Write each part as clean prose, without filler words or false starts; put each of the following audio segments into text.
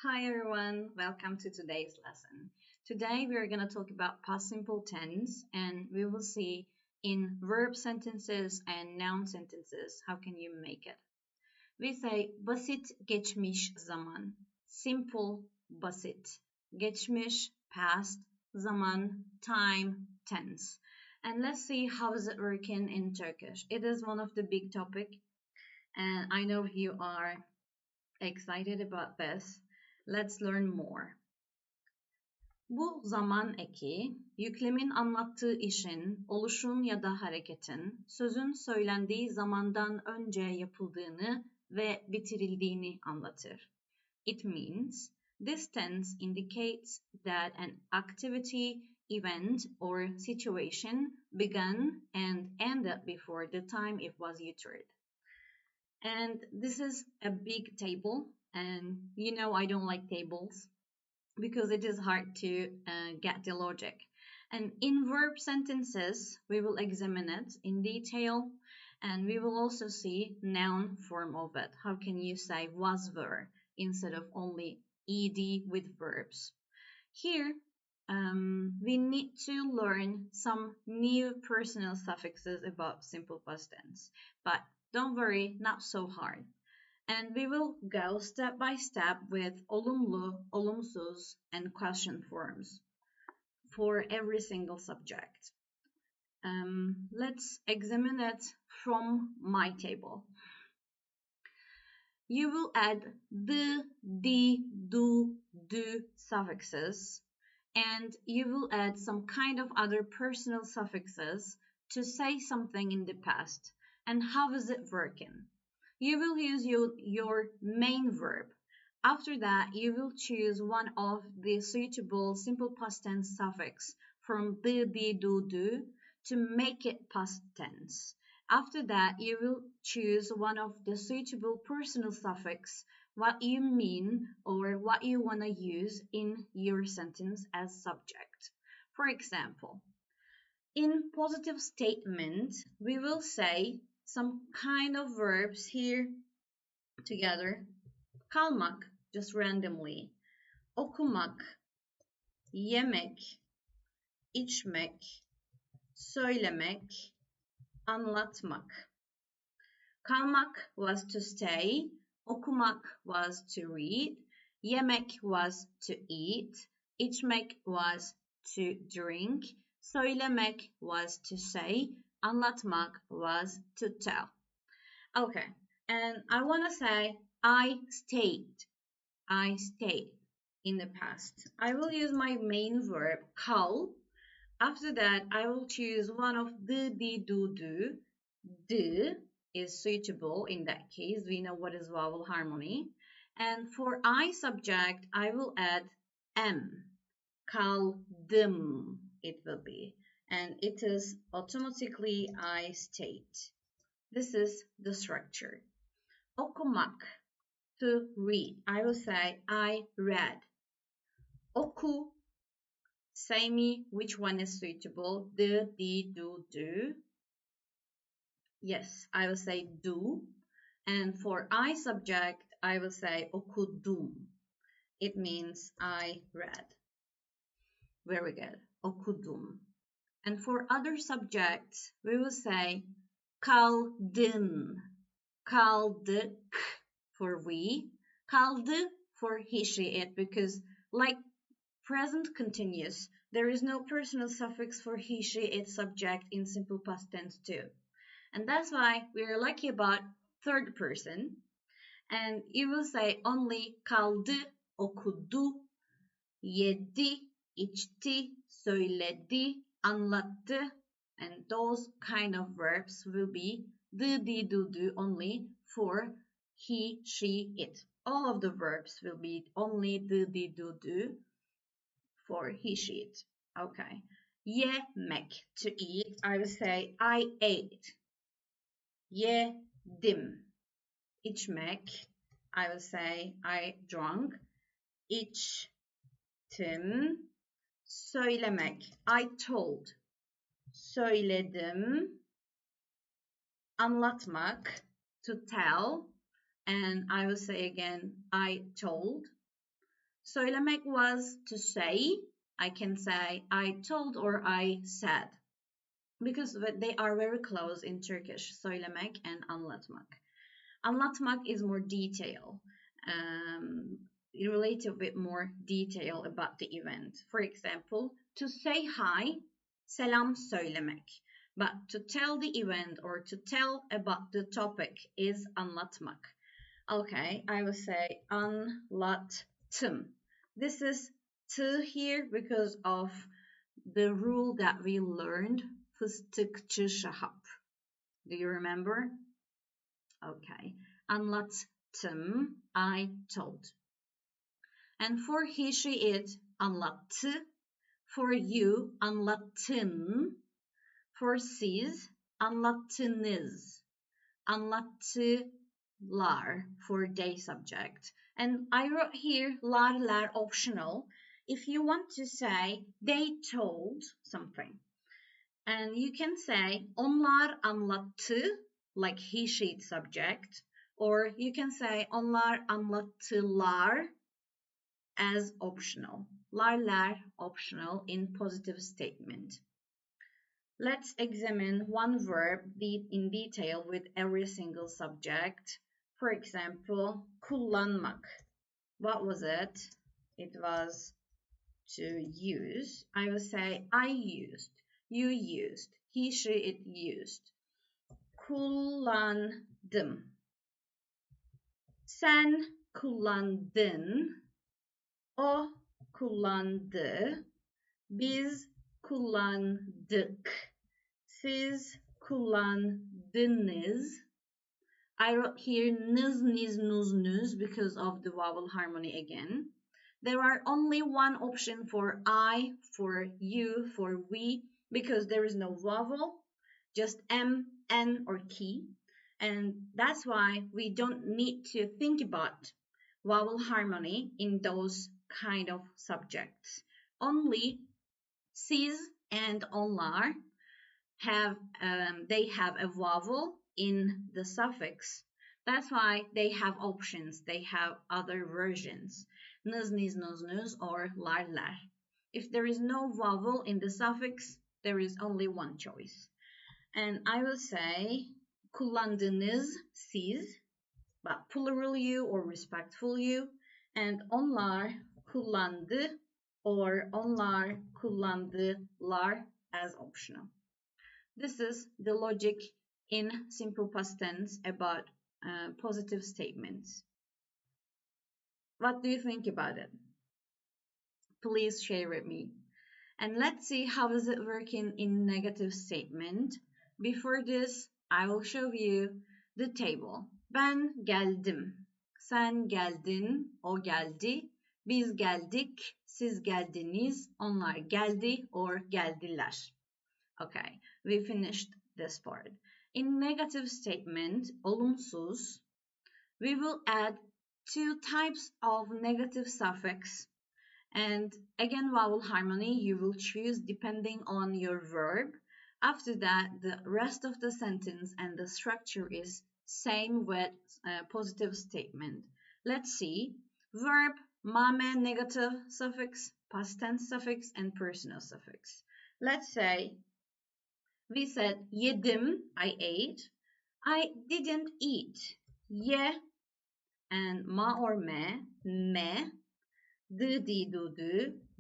Hi everyone, welcome to today's lesson. Today we are going to talk about past simple tense and we will see in verb sentences and noun sentences how can you make it. We say basit geçmiş zaman, simple basit, geçmiş past, zaman time tense. And let's see how is it working in Turkish. It is one of the big topic and I know you are excited about this. Let's learn more. Bu zaman eki, yüklemin anlattığı işin, oluşun ya da hareketin, sözün söylendiği zamandan önce yapıldığını ve bitirildiğini anlatır. It means, this tense indicates that an activity, event, or situation began and ended before the time it was uttered. And this is a big table, and you know I don't like tables because it is hard to get the logic. And in verb sentences, we will examine it in detail, and we will also see noun form of it. How can you say was were instead of only ed with verbs? Here, we need to learn some new personal suffixes about simple past tense, but don't worry, not so hard. And we will go step by step with olumlu, olumsuz, and question forms for every single subject. Let's examine it from my table. You will add the, do suffixes, and you will add some kind of other personal suffixes to say something in the past. And how is it working? You will use your main verb. After that, you will choose one of the suitable simple past tense suffix from the, do to make it past tense. After that, you will choose one of the suitable personal suffix, what you mean or what you want to use in your sentence as subject. For example, in positive statement, we will say some kind of verbs here together. Kalmak, just randomly. Okumak, yemek, içmek, söylemek, anlatmak. Kalmak was to stay, okumak was to read, yemek was to eat, içmek was to drink, söylemek was to say, anlatmak was to tell. Okay, and I want to say I stayed in the past. I will use my main verb kal. After that, I will choose one of the, do. The is suitable in that case. We know what is vowel harmony. And for I subject, I will add am. Kaldım it will be. And it is automatically I stayed. This is the structure. Okumak, to read. I will say I read. Oku, say me which one is suitable. The, do. Yes, I will say do. And for I subject, I will say okudum. It means I read. Very good. Okudum. And for other subjects, we will say kaldın. Kaldık for we. Kaldı for he, she, it, because like present continuous, there is no personal suffix for he, she, it subject in simple past tense too. And that's why we are lucky about third person. And you will say only kaldı, okudu, yedi, içti, söyledi, anlattı. And those kind of verbs will be the, do only for he, she, it. All of the verbs will be only the, do for he, she, it. Okay. Yemek, to eat. I will say I ate. Yedim. İçmek. I will say I drank. İçtim. Söylemek. I told. Söyledim. Anlatmak. To tell. And I will say again, I told. Söylemek was to say. I can say I told or I said. Because they are very close in Turkish. Söylemek and anlatmak. Anlatmak is more detail. It relates a bit more detail about the event. For example, to say hi, selam söylemek. But to tell the event or to tell about the topic is anlatmak. Okay, I will say anlattım. This is t here because of the rule that we learned, fıstıkçı şahap. Do you remember? Okay. Anlattım, I told. And for he, she, it, anlattı. For you, anlattın. For siz, anlattınız. Anlattılar for they subject. And I wrote here lar optional. If you want to say they told something. And you can say onlar anlattı, like he, she subject. Or you can say onlar anlattılar as optional. Lar optional in positive statement. Let's examine one verb in detail with every single subject. For example, kullanmak. What was it? It was to use. I will say I used, you used, he, she, it used. Kullandım. Sen kullandın. O kullandı. Biz kullandık. Siz kullandınız. I wrote here nız, niz, nuz, nuz because of the vowel harmony again. There are only one option for I, for you, for we, because there is no vowel, just M, N, or key. And that's why we don't need to think about vowel harmony in those kind of subjects. Only siz and onlar they have a vowel in the suffix. That's why they have options. They have other versions. Nız, niz, nuz, nuz, or lar, lar. If there is no vowel in the suffix, there is only one choice. And I will say kullandınız siz, but plural you or respectful you. And onlar kullandı or onlar kullandılar as optional. This is the logic in simple past tense about positive statements. What do you think about it? Please share with me. And let's see how is it working in negative statement. Before this, I will show you the table. Ben geldim. Sen geldin. O geldi. Biz geldik. Siz geldiniz. Onlar geldi or geldiler. Okay, we finished this part. In negative statement, olumsuz, we will add two types of negative suffix. And again, vowel harmony, you will choose depending on your verb. After that, the rest of the sentence and the structure is same with positive statement. Let's see. Verb, mame, negative suffix, past tense suffix, and personal suffix. Let's say, we said yedim, I ate. I didn't eat. Ye and ma or me, di, du,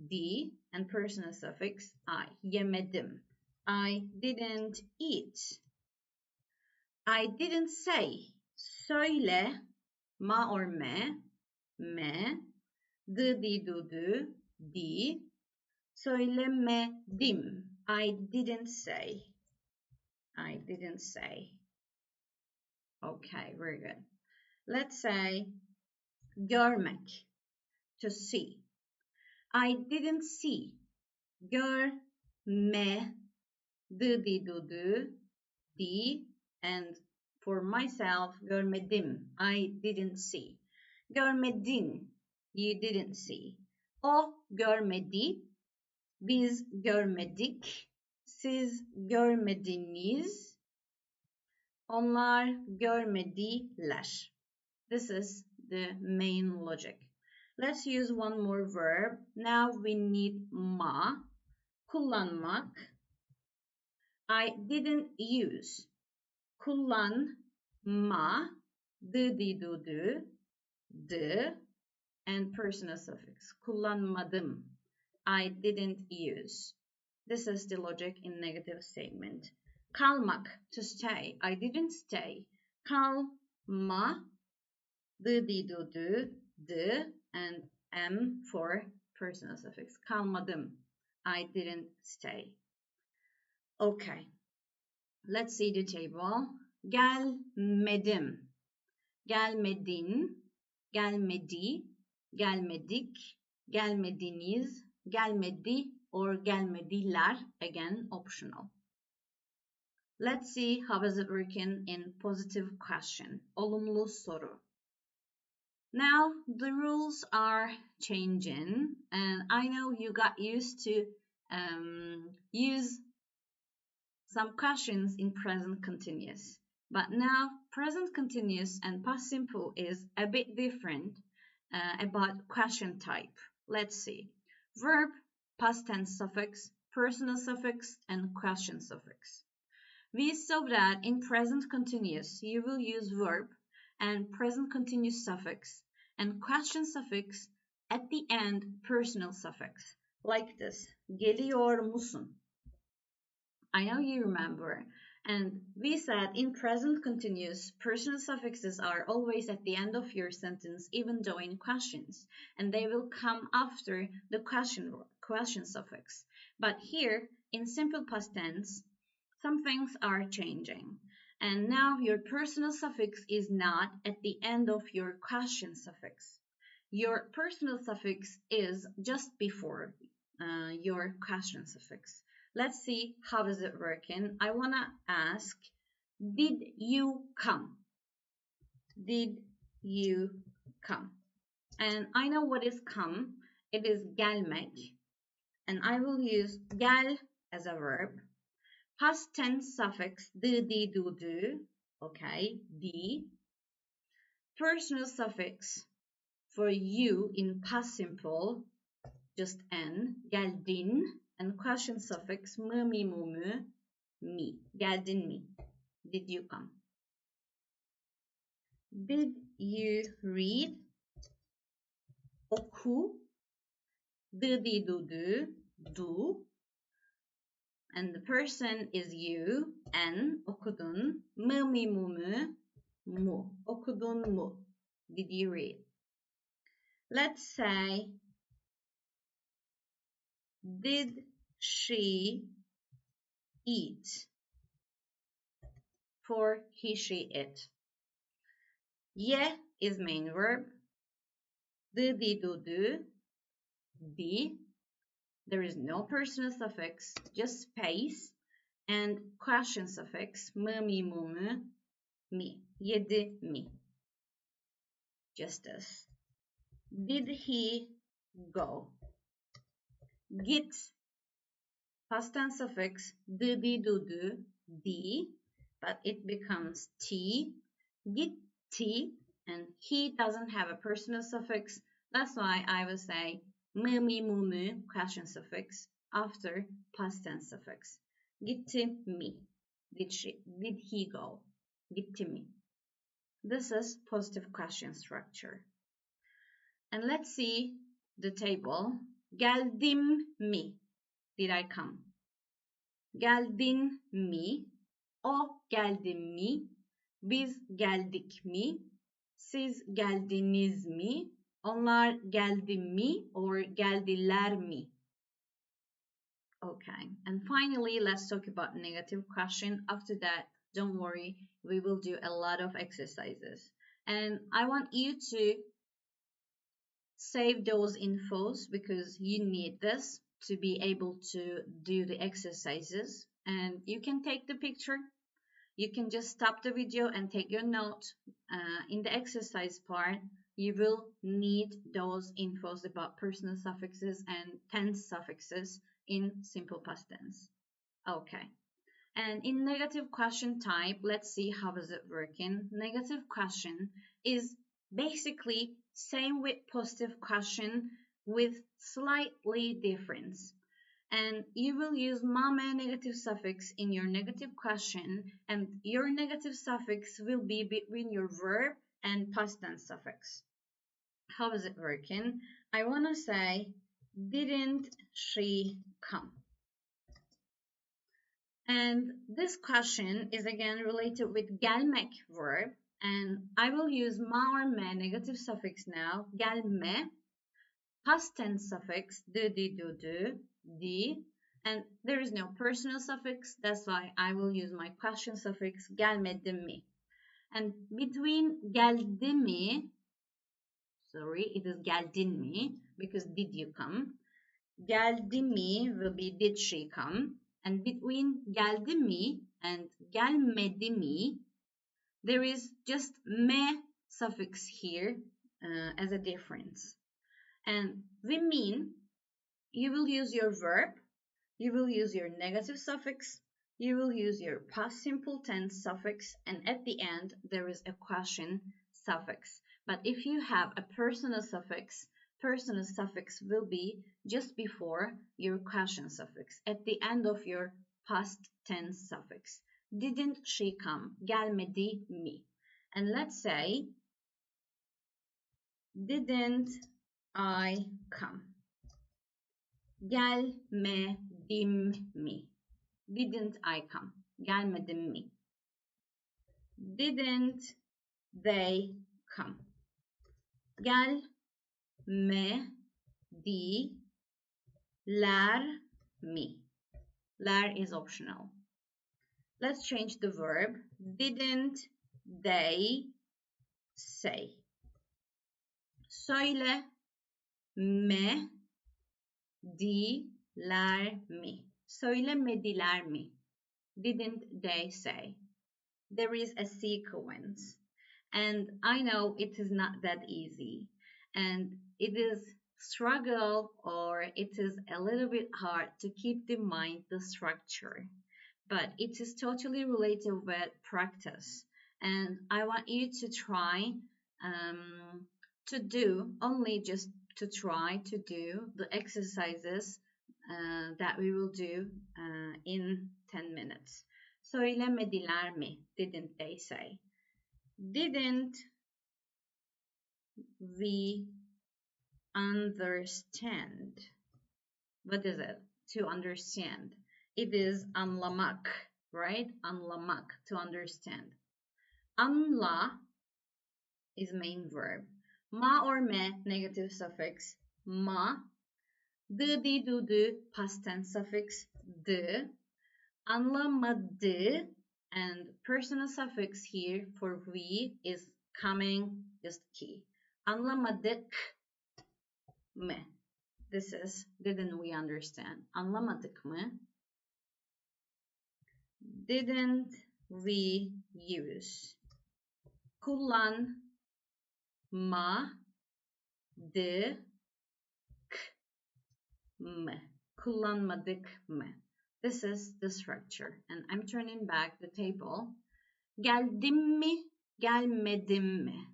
di, and personal suffix I. Yemedim. I didn't eat. I didn't say. Söyle, ma or me, di, du, di. Söylemedim. I didn't say. I didn't say. Okay, very good. Let's say görmek, to see. I didn't see. Görme, di, and for myself, görmedim. I didn't see. Görmedin, you didn't see. O görmedi, biz görmedik. Siz görmediniz. Onlar görmediler. This is the main logic. Let's use one more verb. Now we need ma. Kullanmak. I didn't use. Kullanma. Di du du. D. And personal suffix. Kullanmadım. I didn't use. This is the logic in negative statement. Kalmak, to stay. I didn't stay. Kalma, di du du, d, and m for personal suffix. Kalmadım. I didn't stay. Okay. Let's see the table. Gelmedim. Gelmedin. Gelmedi. Gelmedik. Gelmediniz. Gelmedi or gelmediler, again optional. Let's see how is it working in positive question. Olumlu soru. Now the rules are changing and I know you got used to use some questions in present continuous. But now present continuous and past simple is a bit different about question type. Let's see. Verb, past tense suffix, personal suffix, and question suffix. We saw that in present continuous you will use verb and present continuous suffix and question suffix at the end personal suffix. Like this. Geliyor musun? I know you remember. And we said in present continuous, personal suffixes are always at the end of your sentence, even though in questions, and they will come after the question suffix. But here, in simple past tense, some things are changing. And now your personal suffix is not at the end of your question suffix. Your personal suffix is just before your question suffix. Let's see how is it working. I want to ask, did you come? Did you come? And I know what is come. It is gelmek. And I will use gel as a verb. Past tense suffix di, du, du. Okay, di. Personal suffix for you in past simple, just n. Geldin. And question suffix mı, mi, mu, mü, mi. Geldin mi? Did you come? Did you read? Oku. Di, du, du, do. And the person is you. N. Okudun. Mı, mi, mu, mü, mu. Okudun mu? Did you read? Let's say, did she eat? For he, she, it. Ye is main verb. Di, du, du. Di. There is no personal suffix, just space. And question suffix. Mı, mi, mu, mü, mi. Yedi mi. Just this. Did he go? Git. Past tense suffix. Di, du, du. Di. But it becomes t. Gitti. And he doesn't have a personal suffix. That's why I will say mı, mi, mu, mü, question suffix after past tense suffix. Gitti mi. Did he go? Gitti mi. This is positive question structure. And let's see the table. Geldim mi? Did I come? Geldin mi? O geldi mi? Biz geldik mi? Siz geldiniz mi? Onlar geldi mi or geldiler mi? Okay, and finally, let's talk about negative question. After that, don't worry, we will do a lot of exercises. And I want you to save those infos because you need this to be able to do the exercises. And you can take the picture. You can just stop the video and take your note. In the exercise part, you will need those infos about personal suffixes and tense suffixes in simple past tense. Okay. And in negative question type, let's see how is it working. Negative question is Basically, same with positive question with slightly difference. And you will use mame negative suffix in your negative question, and your negative suffix will be between your verb and past tense suffix. How is it working? I want to say, didn't she come? And this question is again related with gelmek verb, and I will use ma or me negative suffix now, gelme, past tense suffix, do, di, and there is no personal suffix, that's why I will use my question suffix, gelmedi mi. And between geldi mi, sorry, it is geldin mi, because did you come? Geldi mi will be did she come? And between geldi mi and gelmedi mi, there is just me suffix here as a difference. And we mean you will use your verb, you will use your negative suffix, you will use your past simple tense suffix, and at the end there is a question suffix. But if you have a personal suffix will be just before your question suffix, at the end of your past tense suffix. Didn't she come? Gelmedi mi. And let's say, didn't I come? Gelmedim mi? Didn't I come? Gelmedim mi? Didn't they come? Gelmediler mi? Ler is optional. Let's change the verb. Didn't they say? Söyle me diler mi? Söylemediler mi? Didn't they say? There is a sequence. And I know it is not that easy. And it is struggle or it is a little bit hard to keep in mind the structure. But it is totally related with practice. And I want you to try to do, only just to try to do the exercises that we will do in 10 minutes. Söylemediler mi? Didn't they say? Didn't we understand? What is it? To understand. It is anlamak, right? Anlamak, to understand. Anla is main verb. Ma or me, negative suffix, ma. Di, do, past tense suffix, di. Anlamadı, and personal suffix here for we is coming, just ki. Anlamadık mı? This is, didn't we understand? Anlamadık mı? Didn't we use? Kullanmadık mı? Kullanmadık mı? This is the structure, and I'm turning back the table. Geldim mi? Gelmedim mi?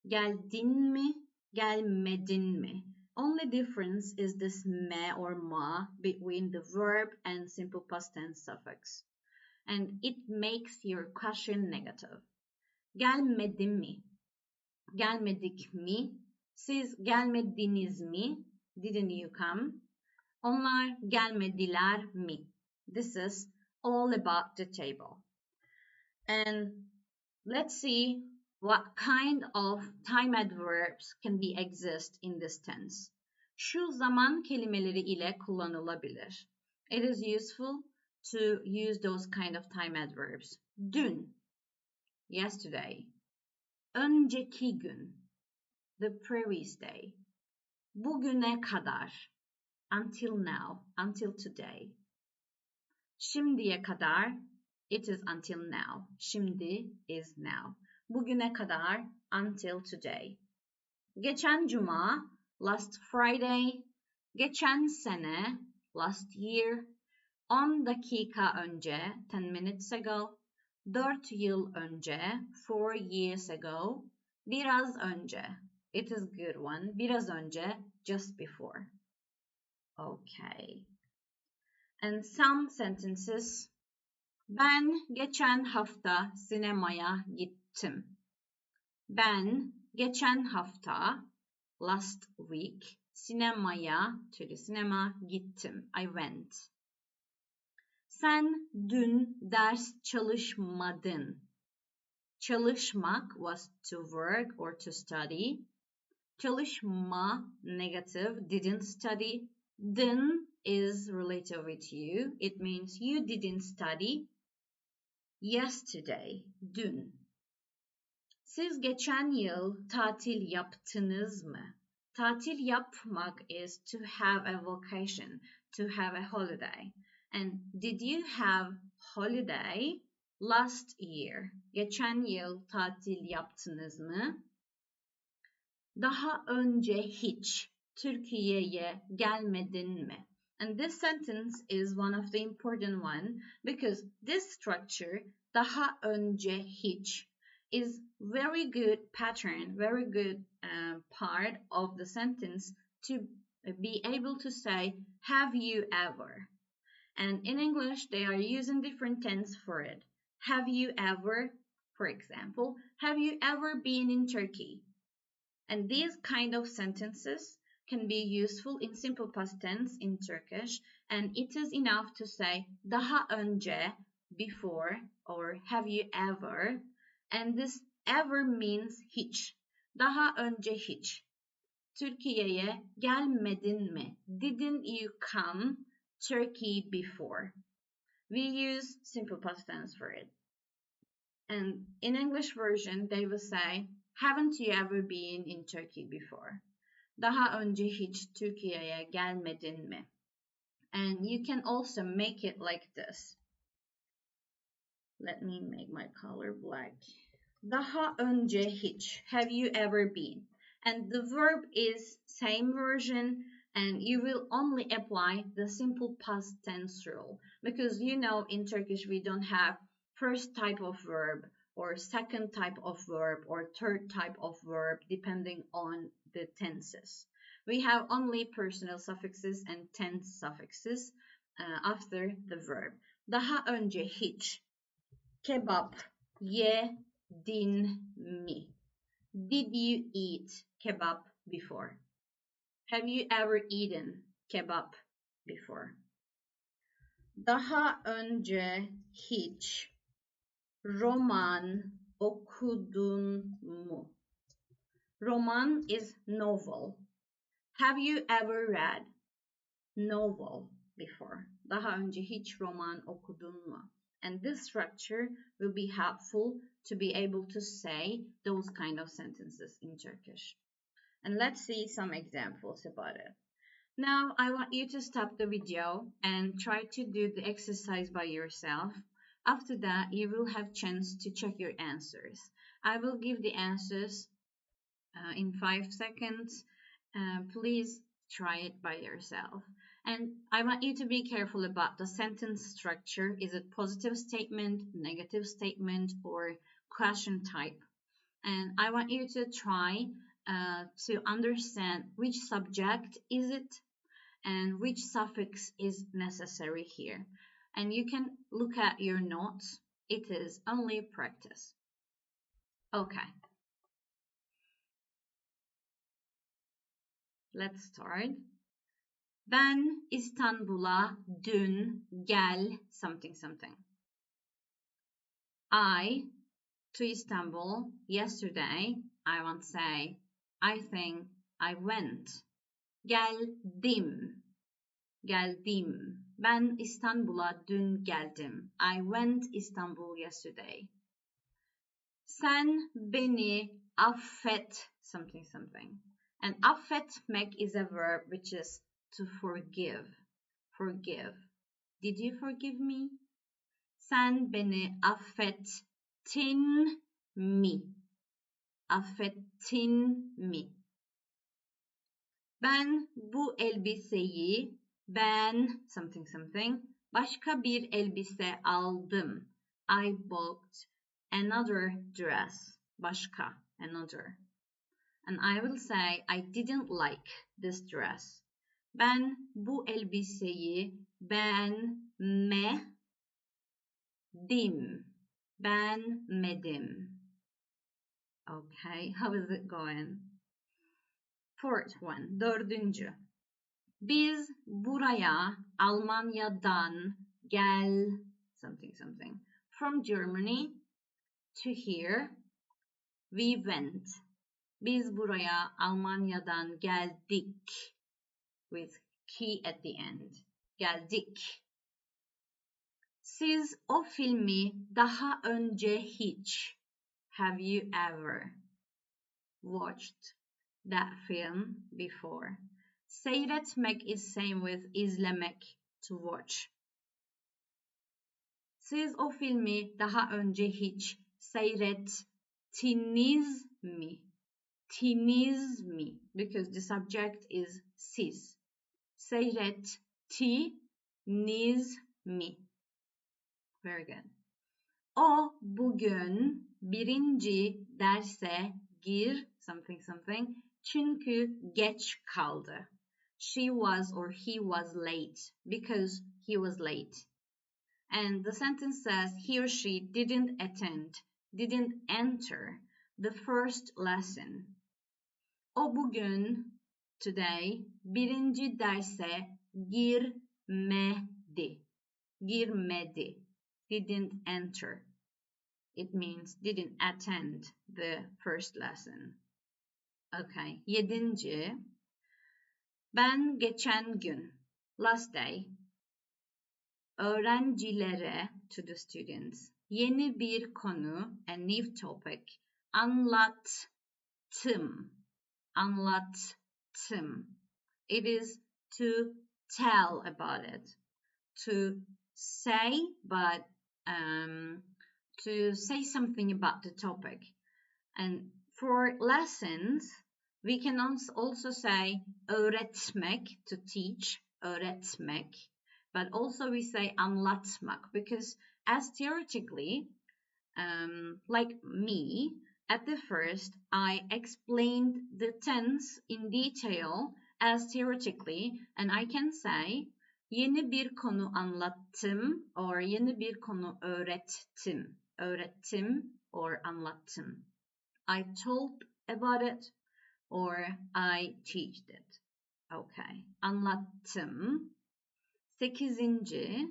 Geldin mi? Gelmedin mi? Only difference is this me or ma between the verb and simple past tense suffix. And it makes your question negative. Gelmedim mi? Gelmedik mi? Siz gelmediniz mi? Didn't you come? Onlar gelmediler mi? This is all about the table. And let's see what kind of time adverbs can be exist in this tense. Şu zaman kelimeleri ile kullanılabilir. It is useful to use those kind of time adverbs. Dün, yesterday. Önceki gün, the previous day. Bugüne kadar, until now, until today. Şimdiye kadar, it is until now. Şimdi is now. Bugüne kadar, until today. Geçen cuma, last Friday. Geçen sene, last year. 10 dakika önce, 10 minutes ago. 4 yıl önce, 4 years ago. Biraz önce. It is a good one. Biraz önce, just before. Okay. And some sentences. Ben geçen hafta sinemaya gittim. Ben geçen hafta, last week, sinemaya, to the cinema, gittim. I went. Sen dün ders çalışmadın. Çalışmak was to work or to study. Çalışma, negative, didn't study. Dın is related with you. It means you didn't study yesterday, dün. Siz geçen yıl tatil yaptınız mı? Tatil yapmak is to have a vacation, to have a holiday. And did you have holiday last year? Geçen yıl tatil yaptınız mı? Daha önce hiç Türkiye'ye gelmedin mi? And this sentence is one of the important one because this structure, daha önce hiç, is very good pattern, very good part of the sentence to be able to say, have you ever? And in English, they are using different tense for it. Have you ever, for example, have you ever been in Turkey? And these kind of sentences can be useful in simple past tense in Turkish, and it is enough to say daha önce, before, or have you ever, and this ever means hiç. Daha önce hiç. Türkiye'ye gelmedin mi? Didn't you come Turkey before? We use simple past tense for it. And in English version, they will say, haven't you ever been in Turkey before? Daha önce hiç Türkiye'ye gelmedin mi? And you can also make it like this. Let me make my color black. Daha önce hiç. Have you ever been? And the verb is same version, and you will only apply the simple past tense rule. Because you know in Turkish we don't have first type of verb or second type of verb or third type of verb depending on the tenses. We have only personal suffixes and tense suffixes after the verb. Daha önce hiç kebap yedin mi? Did you eat kebab before? Have you ever eaten kebab before? Daha önce hiç roman okudun mu? Roman is novel. Have you ever read novel before? Daha önce hiç roman okudun mu? And this structure will be helpful to be able to say those kind of sentences in Turkish. And let's see some examples about it. Now, I want you to stop the video and try to do the exercise by yourself. After that, you will have chance to check your answers. I will give the answers in 5 seconds. Please try it by yourself. And I want you to be careful about the sentence structure. Is it positive statement, negative statement, or question type? And I want you to try to understand which subject is it and which suffix is necessary here. And you can look at your notes. It is only practice. Okay. Let's start. Ben İstanbul'a dün gel something something. I to Istanbul yesterday. I won't say I think I went. Geldim. Geldim. Ben İstanbul'a dün geldim. I went Istanbul yesterday. Sen beni affet something something. And affetmek is a verb which is to forgive. Forgive. Did you forgive me? Sen beni affettin mi? Affettin mi? Ben bu elbiseyi something something başka bir elbise aldım. I bought another dress. Başka. another. And I will say I didn't like this dress. Ben bu elbiseyi beğenmedim. Beğenmedim. Okay, how is it going? Fourth one, dördüncü. Biz buraya Almanya'dan something. From Germany to here we went. Biz buraya Almanya'dan geldik. With key at the end. Geldik. Siz o filmi daha önce hiç, have you ever watched that film before? Seyretmek is same with izlemek, to watch. Siz o filmi daha önce hiç seyrettiniz mi? Tiniz mi? Because the subject is siz. Seyrettiniz mi? Very good. O bugün birinci derse something çünkü geç kaldı. She was or he was late because he was late. And the sentence says he or she didn't enter the first lesson. O bugün, today, birinci derse girmedi. Didn't enter. It means didn't attend the first lesson. Okay. Yedinci. Ben geçen gün, last day, öğrencilere, to the students, yeni bir konu, a new topic, anlattım. It is to tell about it, to say, but to say something about the topic. And for lessons, we can also say öğretmek, to teach, öğretmek, but also we say anlatmak, because as theoretically, like me, at the first, I explained the tense in detail as theoretically, and I can say yeni bir konu anlattım or yeni bir konu öğrettim. Öğrettim or anlattım. I told about it or I teached it. Okay. Anlattım. Sekizinci.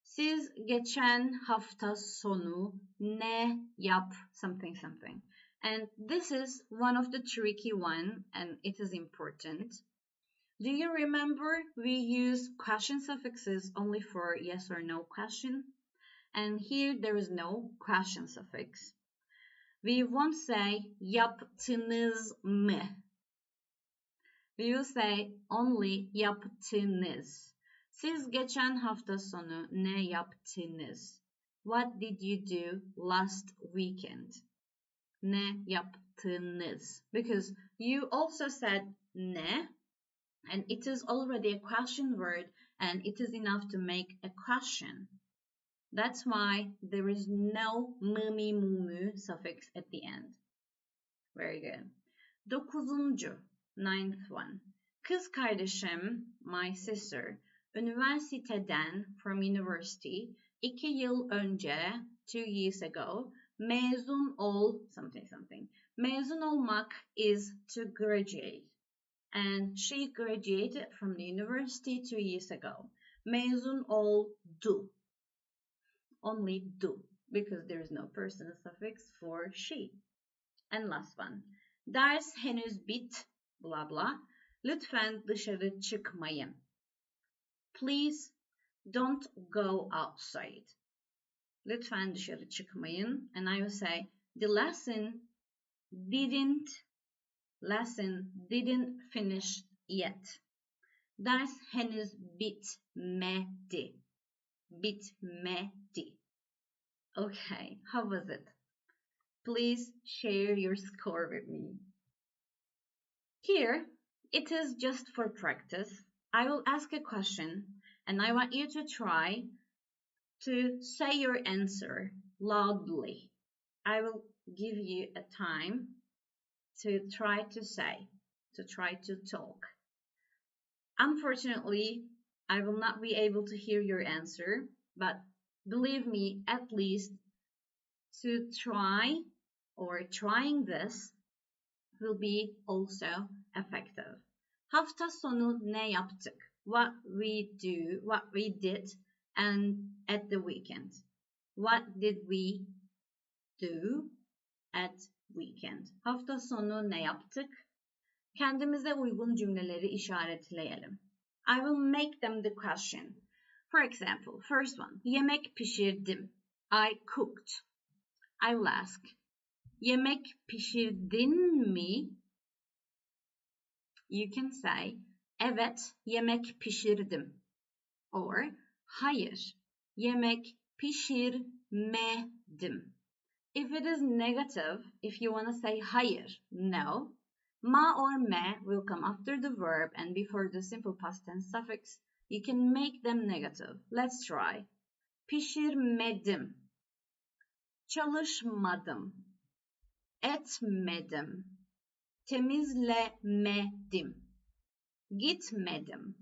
Siz geçen hafta sonu ne something. And this is one of the tricky one and it is important. Do you remember we use question suffixes only for yes or no question? And here there is no question suffix. We won't say yaptınız mı. We will say only yaptınız. Siz geçen hafta sonu ne yaptınız? What did you do last weekend? Ne yaptınız? Because you also said ne, and it is already a question word, and it is enough to make a question. That's why there is no mı mu suffix at the end. Very good. Dokuzuncu, ninth one. Kız kardeşim, my sister, üniversiteden, from university, 2 yıl önce, 2 years ago, mezun something. Mezun olmak is to graduate. And she graduated from the university 2 years ago. Mezun oldu. Only do, because there is no personal suffix for she. And last one. Ders henüz blah blah. Lütfen dışarı çıkmayın. Please don't go outside. Lütfen dışarı çıkmayın. And I will say the lesson didn't finish yet. Ders henüz bitmedi. Okay, how was it? Please share your score with me. Here, it is just for practice. I will ask a question and I want you to try to say your answer loudly. I will give you a time to try to say, to try to talk. Unfortunately, I will not be able to hear your answer, but believe me, at least to try or trying this will be also effective. Hafta sonu ne yaptık? What we did, and at the weekend. What did we do at weekend? Hafta sonu ne yaptık? Kendimize uygun cümleleri işaretleyelim. I will make them the question. For example, first one. Yemek pişirdim. I cooked. I will ask. Yemek pişirdin mi? You can say, evet, yemek pişirdim. Or, hayır, yemek pişirmedim. If it is negative, if you want to say hayır, no, ma or me will come after the verb and before the simple past tense suffix. You can make them negative. Let's try. Pişirmedim. Çalışmadım. Etmedim. Temizlemedim. Gitmedim.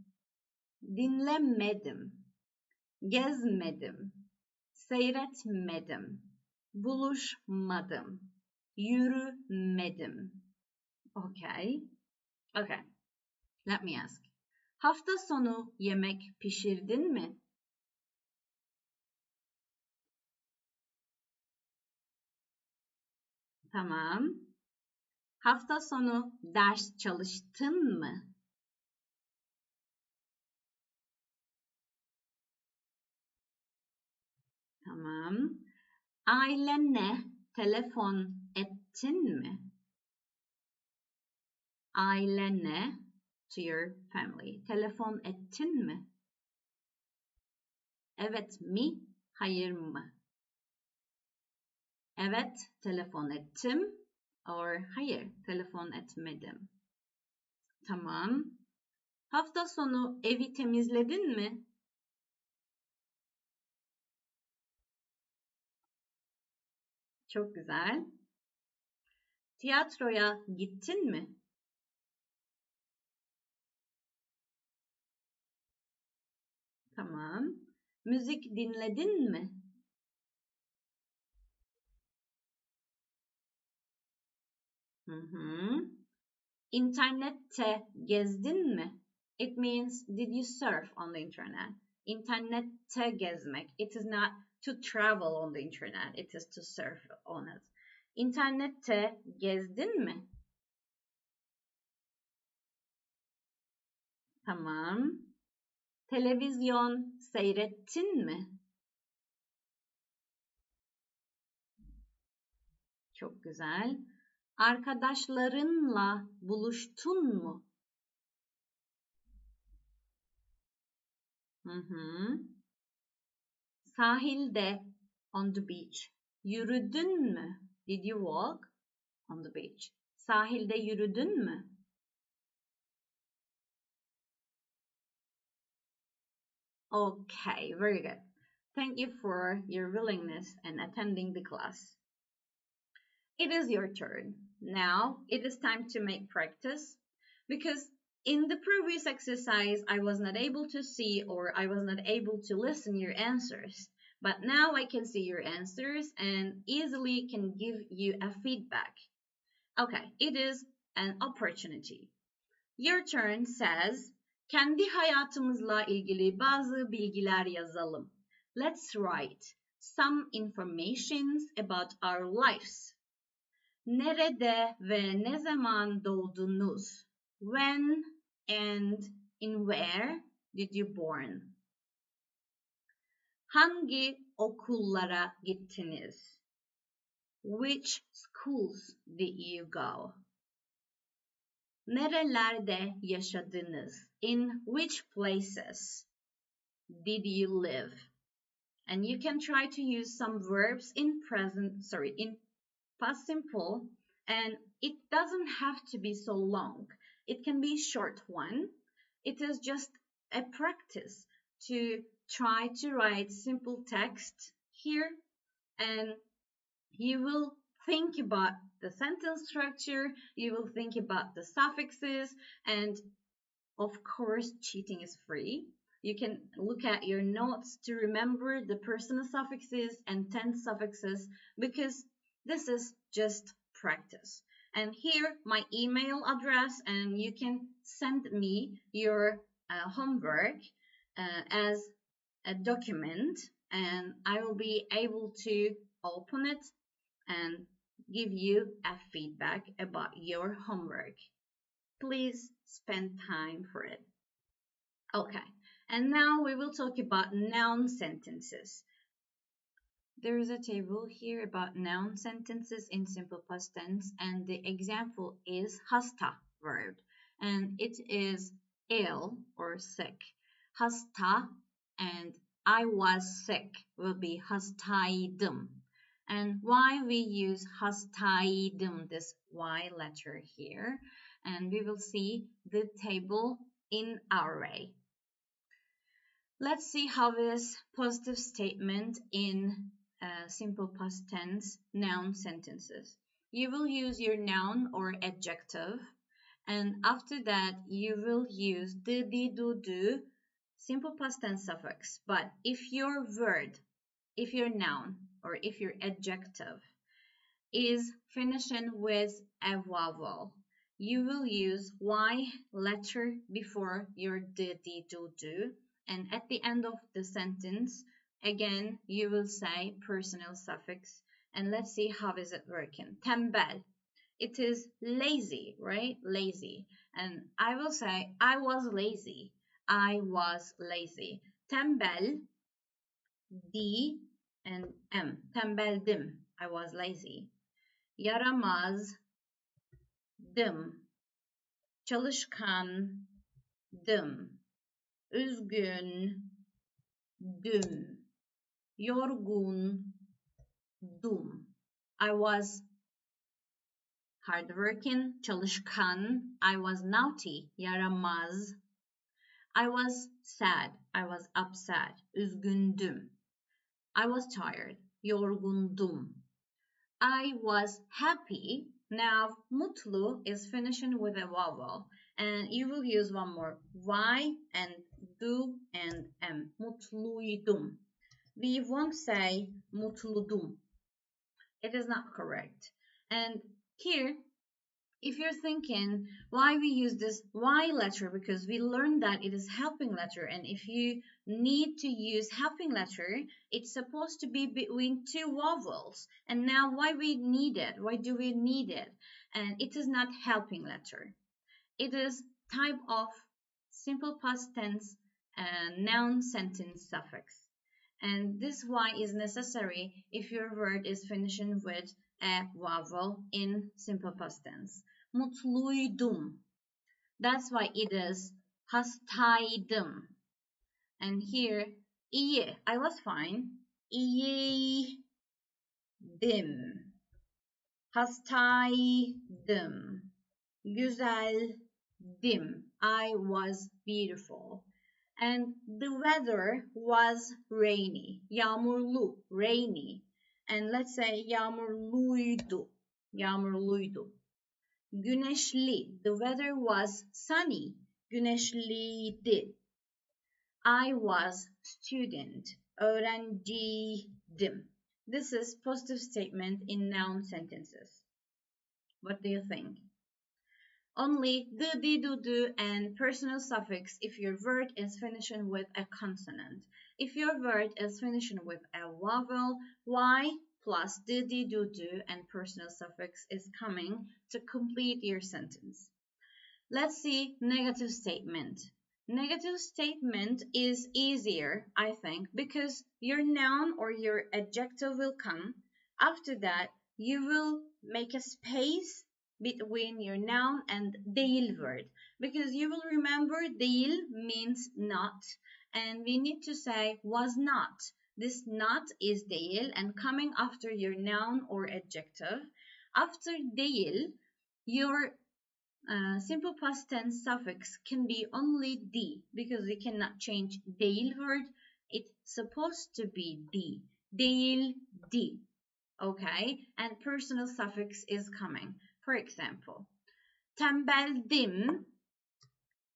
Dinlemedim. Gezmedim. Seyretmedim. Buluşmadım. Yürümedim. Okay. Okay. Let me ask. Hafta sonu yemek pişirdin mi? Tamam. Hafta sonu ders çalıştın mı? Tamam. Ailene telefon ettin mi? Ailene, to your family. Telefon ettin mi? Evet mi? Hayır mı? Evet, telefon ettim. Or hayır, telefon etmedim. Tamam. Hafta sonu evi temizledin mi? Çok güzel. Tiyatroya gittin mi? Tamam. Müzik dinledin mi? İnternette gezdin mi? It means did you surf on the internet? İnternette gezmek. It is not to travel on the internet. It is to surf on it. İnternette gezdin mi? Tamam. Televizyon seyrettin mi? Çok güzel. Arkadaşlarınla buluştun mu? Sahilde, on the beach. Yürüdün mü? Did you walk on the beach? Sahilde yürüdün mü? Okay, very good. Thank you for your willingness and attending the class. It is your turn. Now it is time to make practice because in the previous exercise I was not able to see or I was not able to listen your answers. But now I can see your answers and easily can give you a feedback. Okay, it is an opportunity. Your turn says, kendi hayatımızla ilgili bazı bilgiler yazalım. Let's write some informations about our lives. Nerede ve ne zaman doğdunuz? When and in where did you born? Hangi okullara gittiniz? Which schools did you go? Nerelerde yaşadınız? In which places did you live? And you can try to use some verbs in past simple, and it doesn't have to be so long. It can be a short one. It is just a practice to try to write simple text here, and you will think about the sentence structure, you will think about the suffixes, and of course, cheating is free. You can look at your notes to remember the personal suffixes and tense suffixes because this is just practice. And here, my email address, and you can send me your homework as a document, and I will be able to open it and give you a feedback about your homework. Please spend time for it. Okay, and now we will talk about noun sentences. There is a table here about noun sentences in simple past tense, and the example is hasta verb, and it is ill or sick. Hasta and I was sick will be hastaydım. And why we use hastaydım, this Y letter here, and we will see the table in our way. Let's see how this positive statement in simple past tense noun sentences. You will use your noun or adjective, and after that you will use the, do, simple past tense suffix. But if your word, if your noun or if your adjective is finishing with a vowel, you will use Y letter before your the, do, and at the end of the sentence, again, you will say personal suffix. And let's see how is it working. Tembel. It is lazy, right? Lazy. And I will say, I was lazy. I was lazy. Tembel, D and M. Tembeldim. I was lazy. Yaramazdım. Çalışkandım. Üzgündüm. Yorgundum. I was hardworking, çalışkan. I was naughty, yaramaz. I was sad, I was upset, üzgündüm. I was tired, yorgundum. I was happy. Now, mutlu is finishing with a vowel, and you will use one more Y and do and M. Mutluydum. We won't say mutludum. It is not correct. And here, if you're thinking why we use this Y letter, because we learned that it is helping letter, and if you need to use helping letter, it's supposed to be between two vowels. And now why we need it? Why do we need it? And it is not helping letter. It is type of simple past tense noun sentence suffix. And this Y is necessary if your word is finishing with a vowel in simple past tense. Mutluydum. That's why it is hastaydım. And here, iyi. I was fine. İyiydim. Hastaydım. Güzeldim. I was beautiful. And the weather was rainy. Yağmurlu, rainy. And let's say yağmurluydu. Yağmurluydu. Güneşli. The weather was sunny. Güneşliydi. I was student. Öğrenciydim. This is positive statement in noun sentences. What do you think? Only the, do, and personal suffix if your word is finishing with a consonant. If your word is finishing with a vowel, Y plus the, do, and personal suffix is coming to complete your sentence. Let's see negative statement. Negative statement is easier, I think, because your noun or your adjective will come. After that, you will make a space between your noun and değil word, because you will remember değil means not, and we need to say was not. This not is değil, and coming after your noun or adjective. After değil, your simple past tense suffix can be only d, because we cannot change değil word. It's supposed to be d. Değildi. Okay, and personal suffix is coming. For example, tembeldim,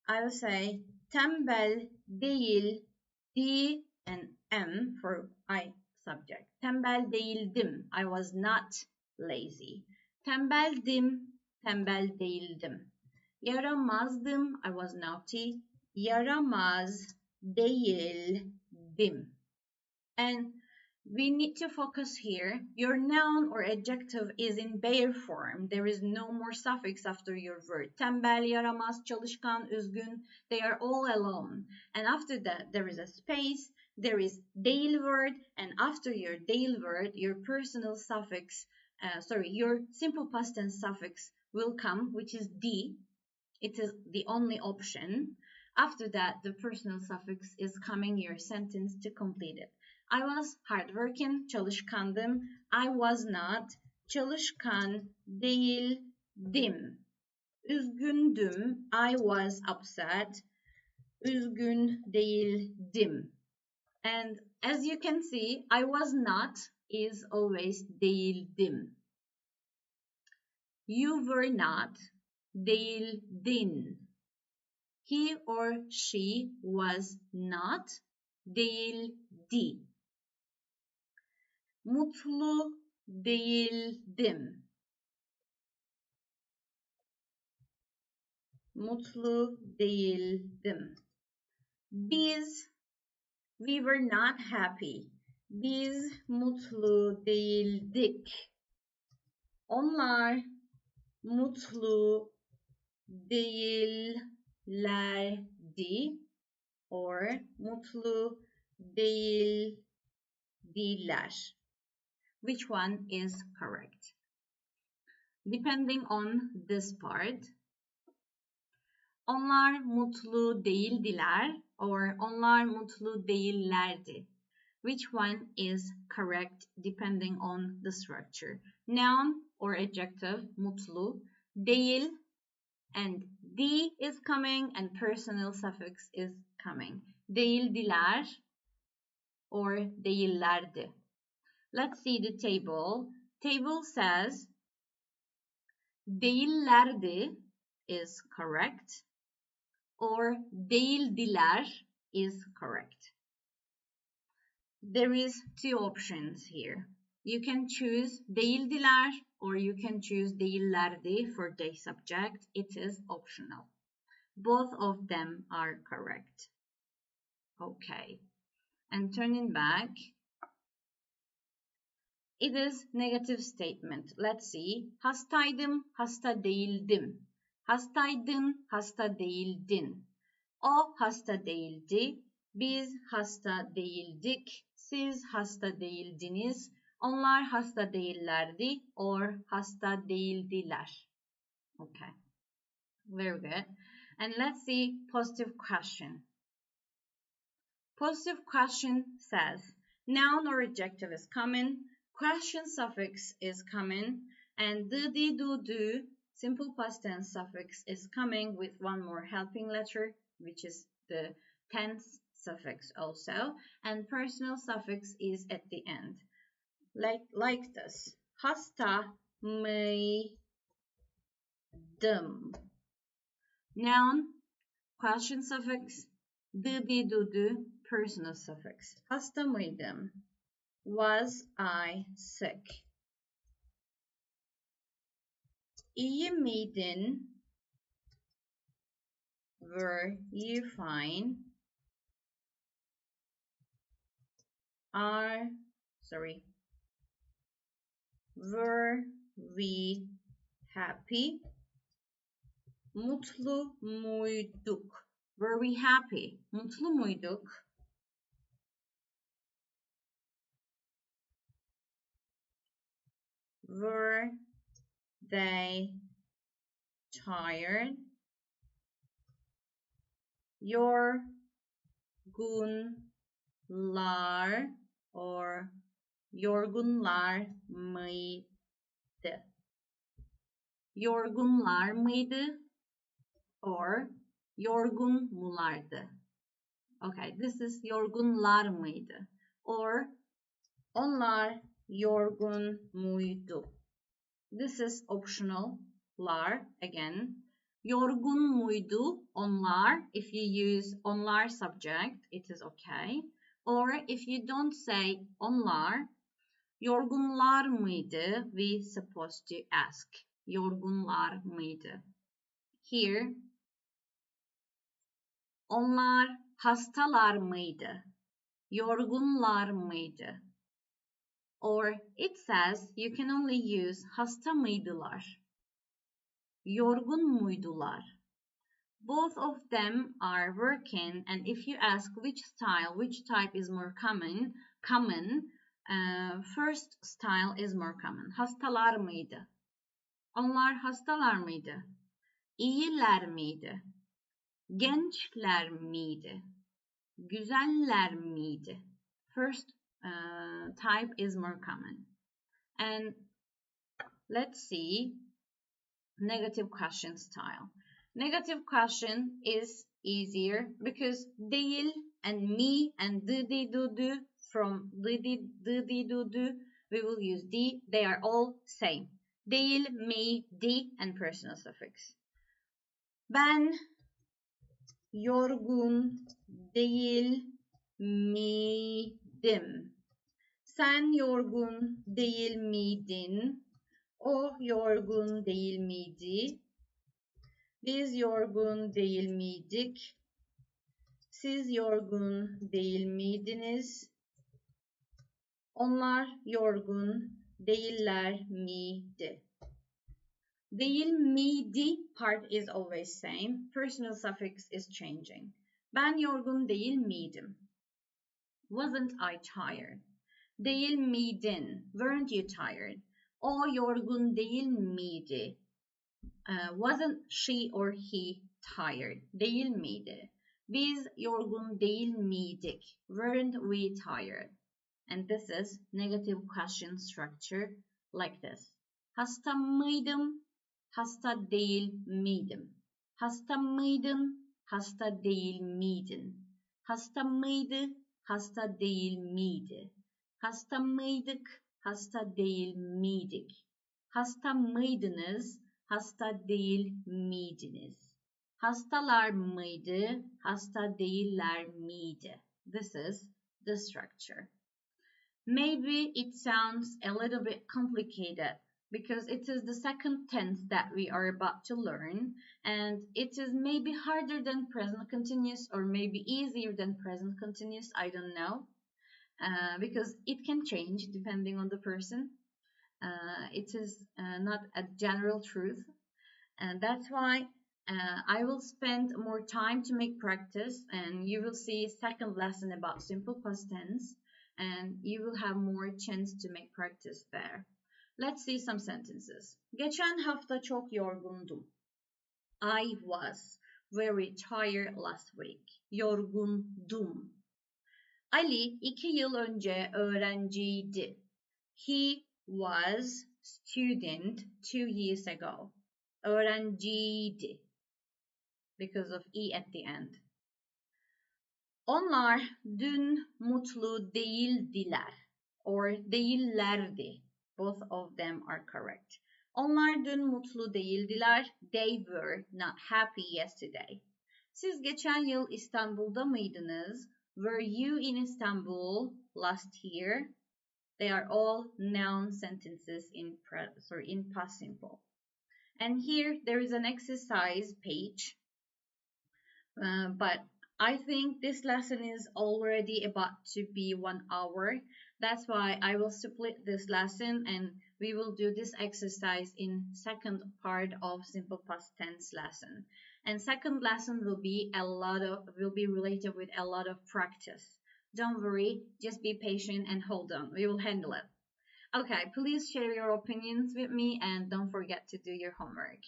I will say tembel değil, D and M for I subject. Tembel değildim, I was not lazy. Tembeldim, tembel değildim. Yaramazdım, I was naughty. Yaramaz değildim. And we need to focus here. Your noun or adjective is in bare form. There is no more suffix after your word. Tembel, yaramaz, çalışkan, üzgün. They are all alone. And after that, there is a space. There is değil word. And after your değil word, your personal suffix, your simple past tense suffix will come, which is D. It is the only option. After that, the personal suffix is coming your sentence to complete it. I was hardworking, çalışkandım. I was not, çalışkan değildim. Üzgündüm, I was upset. Üzgün değildim. And as you can see, I was not is always değildim. You were not, değildin. He or she was not, değildi. Mutlu değildim. Mutlu değildim. We were not happy. Biz mutlu değildik. Onlar mutlu değillerdi or mutlu değildiler. Which one is correct? Depending on this part, onlar mutlu değildiler or onlar mutlu değillerdi. Which one is correct depending on the structure? Noun or adjective, mutlu, değil, and di is coming and personal suffix is coming. Değildiler or değillerdi. Let's see the table. Table says değillerdi is correct or değildiler is correct. There is two options here. You can choose değildiler or you can choose değillerdi for they subject. It is optional. Both of them are correct. Okay. And turning back, it is negative statement. Let's see. Hastaydım, hasta değildim. Hastaydın, hasta değildin. O hasta değildi. Biz hasta değildik. Siz hasta değildiniz. Onlar hasta değillerdi or hasta değildiler. Okay. Very good. And let's see positive question. Positive question says noun or adjective is coming, question suffix is coming, and di, do, simple past tense suffix is coming with one more helping letter, which is the tense suffix also, and personal suffix is at the end. Like this. Hasta mıydım. Noun, question suffix, di, do, personal suffix. Hasta mıydım? Was I sick? İyi miydin? Were you fine? Were we happy? Mutlu muyduk? Were we happy? Mutlu muyduk? Were they tired? Yorgunlar or yorgunlar mıydı? Yorgunlar mıydı or yorgun mulardı? Okay, this is yorgunlar mıydı or onlar yorgun muydu? This is optional. Lar again. Yorgun muydu? Onlar. If you use onlar subject, it is okay. Or if you don't say onlar, yorgunlar mıydı? We supposed to ask. Yorgunlar mıydı? Here, onlar hastalar mıydı? Yorgunlar mıydı? Or it says you can only use hasta mıydılar? Yorgun muydular? Both of them are working, and if you ask which style, which type is more common, first style is more common. Hastalar mıydı? Onlar hastalar mıydı? İyiler miydi? Gençler miydi? Güzeller miydi? First type is more common. And let's see negative question style. Negative question is easier because değil and me and dı du du from dı du du we will use di. They are all same. Değil, me, di and personal suffix. Ben yorgun değil miydim? Sen yorgun değil miydin? O yorgun değil miydi? Biz yorgun değil miydik? Siz yorgun değil miydiniz? Onlar yorgun değiller miydi? Değil miydi part is always same. Personal suffix is changing. Ben yorgun değil miydim? Wasn't I tired? Değil miydin? Weren't you tired? O yorgun değil miydi? Wasn't she or he tired? Değil miydi? Biz yorgun değil miydik? Weren't we tired? And this is negative question structure like this. Hasta mıydım? Hasta değil miydim? Hasta mıydın? Hasta değil miydin? Hasta mıydı? Hasta değil miydi? Hasta mıydık? Hasta değil miydik? Hasta mıydınız? Hasta değil miydiniz? Hastalar mıydı? Hasta değiller miydi? This is the structure. Maybe it sounds a little bit complicated because it is the second tense that we are about to learn, and it is maybe harder than present continuous or maybe easier than present continuous, I don't know, because it can change depending on the person. It is not a general truth, and that's why I will spend more time to make practice, and you will see a second lesson about simple past tense, and you will have more chance to make practice there. Let's see some sentences. Geçen hafta çok yorgundum. I was very tired last week. Yorgundum. Ali 2 yıl önce öğrenciydi. He was student 2 years ago. Öğrenciydi. Because of E at the end. Onlar dün mutlu değildiler. Or değillerdi. Both of them are correct. Onlar dün mutlu değildiler. They were not happy yesterday. Siz geçen yıl İstanbul'da mıydınız? Were you in Istanbul last year? They are all noun sentences in past simple. And here there is an exercise page. But I think this lesson is already about to be 1 hour. That's why I will split this lesson and we will do this exercise in second part of simple past tense lesson. And second lesson will be related with a lot of practice. Don't worry, just be patient and hold on. We will handle it. Okay, please share your opinions with me and don't forget to do your homework.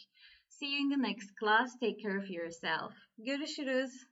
See you in the next class. Take care of yourself. Görüşürüz.